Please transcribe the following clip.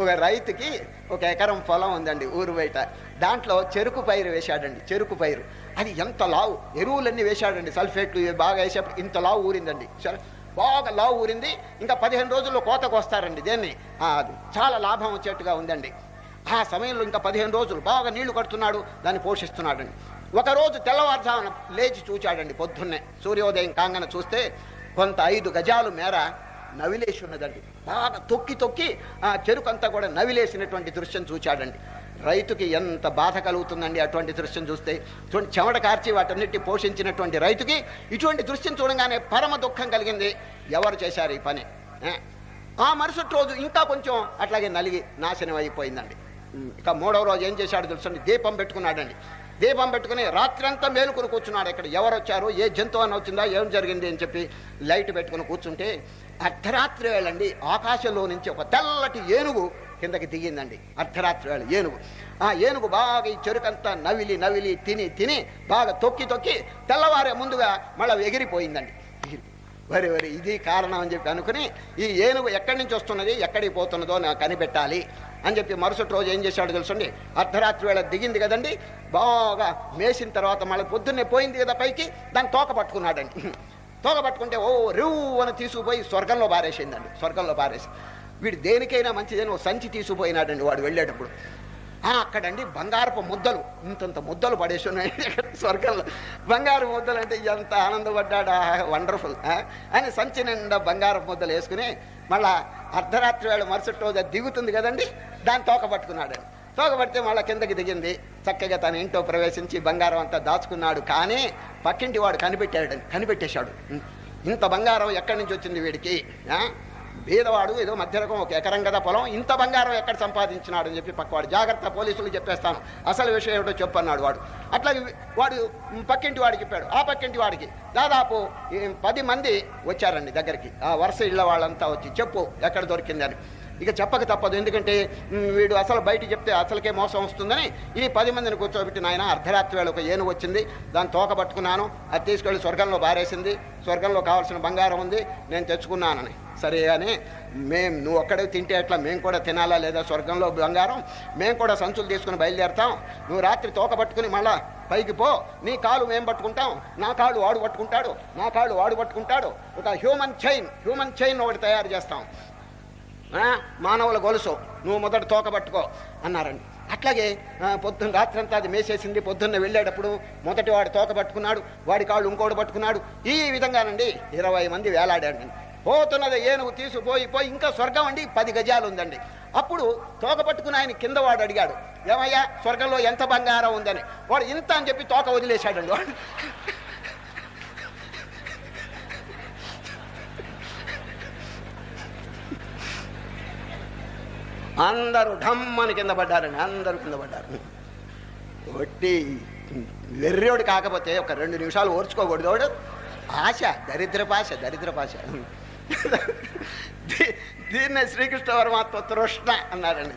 ఒక రైతుకి ఒక ఎకరం పొలం ఉందండి ఊరు బయట. దాంట్లో చెరుకు పైరు వేశాడండి. చెరుకు పైరు అది ఎంత లావు, ఎరువులన్నీ వేశాడండి, సల్ఫేట్లు బాగా వేసేప్పుడు ఇంత లావు ఊరిందండి. బాగా లావు ఊరింది. ఇంకా 15 రోజుల్లో కోతకు వస్తారండి. దేన్ని చాలా లాభం వచ్చేట్టుగా ఉందండి. ఆ సమయంలో ఇంకా 15 రోజులు బాగా నీళ్లు కడుతున్నాడు, దాన్ని పోషిస్తున్నాడండి. ఒకరోజు తెల్లవారుజామున లేచి చూచాడండి. పొద్దున్నే సూర్యోదయం కాంగన చూస్తే కొంత 5 గజాలు మేర నవిలేసి ఉన్నదండి. బాగా తొక్కి తొక్కి ఆ చెరుకంతా కూడా నవిలేసినటువంటి దృశ్యం చూచాడండి. రైతుకి ఎంత బాధ కలుగుతుందండి అటువంటి దృశ్యం చూస్తే. చెమట కార్చి వాటన్నిటి పోషించినటువంటి రైతుకి ఇటువంటి దృశ్యం చూడగానే పరమ దుఃఖం కలిగింది. ఎవరు చేశారు ఈ పని? ఆ మరుసటి రోజు ఇంకా కొంచెం అట్లాగే నలిగి నాశనం అయిపోయిందండి. ఇక 3వ రోజు ఏం చేశాడు తెలుసండి? దీపం పెట్టుకున్నాడండి. దీపం పెట్టుకుని రాత్రంతా మేలుకుని కూర్చున్నాడు. ఇక్కడ ఎవరు వచ్చారు, ఏ జంతువు అని వచ్చిందా, ఏం జరిగింది అని చెప్పి లైట్ పెట్టుకుని కూర్చుంటే అర్ధరాత్రి వేళండి ఆకాశంలో నుంచి ఒక తెల్లటి ఏనుగు కిందకి దిగిందండి. అర్ధరాత్రి వేళ ఏనుగు. ఆ ఏనుగు బాగా ఈ చెరుకంతా నవిలి నవిలి తిని తిని బాగా తొక్కి తొక్కి తెల్లవారే ముందుగా మళ్ళీ ఎగిరిపోయిందండి. వరి వరి ఇది కారణం అని చెప్పి అనుకుని ఈ ఏనుగు ఎక్కడి నుంచి వస్తున్నది, ఎక్కడికి పోతున్నదో నాకు కనిపెట్టాలి అని చెప్పి మరుసటి రోజు ఏం చేశాడు తెలుసండి? అర్ధరాత్రి వేళ దిగింది కదండి, బాగా మేసిన తర్వాత మళ్ళీ పొద్దున్నే పోయింది కదా పైకి, దాన్ని తోక పట్టుకున్నాడండి. తోక పట్టుకుంటే ఓ రివ్ అని తీసుకుపోయి స్వర్గంలో పారేసిందండి. స్వర్గంలో పారేసి వీడు దేనికైనా మంచిదని ఓ సంచి తీసుకుపోయినాడండి వాడు వెళ్ళేటప్పుడు. అక్కడండి బంగారపు ముద్దలు, ఇంతంత ముద్దలు పడేసి ఉన్నాయండి స్వర్గంలో. బంగారు ముద్దలు అంటే ఎంత ఆనందపడ్డాడా, వండర్ఫుల్ అని సంచి నిండా బంగారపు ముద్దలు వేసుకుని మళ్ళా అర్ధరాత్రి వేళ మరుసటి రోజు దిగుతుంది కదండి, దాన్ని తోక పట్టుకున్నాడండి. తోక పడితే మళ్ళీ కిందకి దిగింది. చక్కగా తన ఇంట్లో ప్రవేశించి బంగారం అంతా దాచుకున్నాడు. కానీ పక్కింటి వాడు కనిపెట్టేశాడు. ఇంత బంగారం ఎక్కడి నుంచి వచ్చింది వీడికి? బీదవాడు, ఏదో మధ్యరకం ఒక ఎకరం కదా పొలం, ఇంత బంగారం ఎక్కడ సంపాదించినాడు అని చెప్పి పక్కవాడు జాగ్రత్త, పోలీసులు చెప్పేస్తాను, అసలు విషయం ఏమిటో చెప్పన్నాడు వాడు. అట్లాగే వాడు పక్కింటి వాడికి చెప్పాడు. ఆ పక్కింటి వాడికి దాదాపు 10 మంది వచ్చారండి దగ్గరికి. ఆ వరుస ఇళ్ళ వాళ్ళంతా వచ్చి చెప్పు ఎక్కడ దొరికిందని. ఇక చెప్పక తప్పదు, ఎందుకంటే వీడు అసలు బయట చెప్తే అసలుకే మోసం వస్తుందని ఈ 10 మందిని కూర్చోబెట్టి, నాయన అర్ధరాత్రి వేళ ఒక ఏనుగు వచ్చింది, దాన్ని తోక పట్టుకున్నాను, అది తీసుకెళ్ళి స్వర్గంలో బారేసింది, స్వర్గంలో కావాల్సిన బంగారం ఉంది, నేను తెచ్చుకున్నానని. సరే అని నువ్వు ఒక్కడే తింటే ఎట్లా, మేము కూడా తినాలా లేదా స్వర్గంలో బంగారం? మేము కూడా సంచులు తీసుకుని బయలుదేరుతాం. నువ్వు రాత్రి తోక పట్టుకుని మళ్ళా పైకి పో, నీ కాలు మేము పట్టుకుంటాం, నా కాళ్ళు వాడు పట్టుకుంటాడు, నా కాళ్ళు వాడు పట్టుకుంటాడు, ఒక హ్యూమన్ చైన్ ఒకటి తయారు చేస్తాం, మానవుల గొలుసు, నువ్వు మొదట తోక పట్టుకో అన్నారండి. అట్లాగే పొద్దున్న రాత్రంతా అది మేసేసింది. పొద్దున్న వెళ్ళేటప్పుడు మొదటి వాడు తోక పట్టుకున్నాడు, వాడి కాళ్ళు ఇంకోటి పట్టుకున్నాడు. ఈ విధంగానండి 20 మంది వేలాడాడండి. పోతున్నది ఏనుగు తీసుకుపోయి ఇంకా స్వర్గం అండి 10 గజాలు ఉందండి. అప్పుడు తోక పట్టుకుని ఆయన కింద వాడు అడిగాడు, ఏమయ్యా స్వర్గంలో ఎంత బంగారం ఉందని. వాడు ఇంత అని చెప్పి తోక వదిలేశాడండి వాడు. అందరూ ఢమ్మని కింద పడ్డారండి. అందరూ కింద పడ్డారు. ఒట్టి వెర్రోడు కాకపోతే ఒక 2 నిమిషాలు ఓర్చుకోకూడదు వాడు. ఆశ, దరిద్రపాశ. దీన్నే శ్రీకృష్ణ పరమాత్మ తృష్ణ అన్నారండి.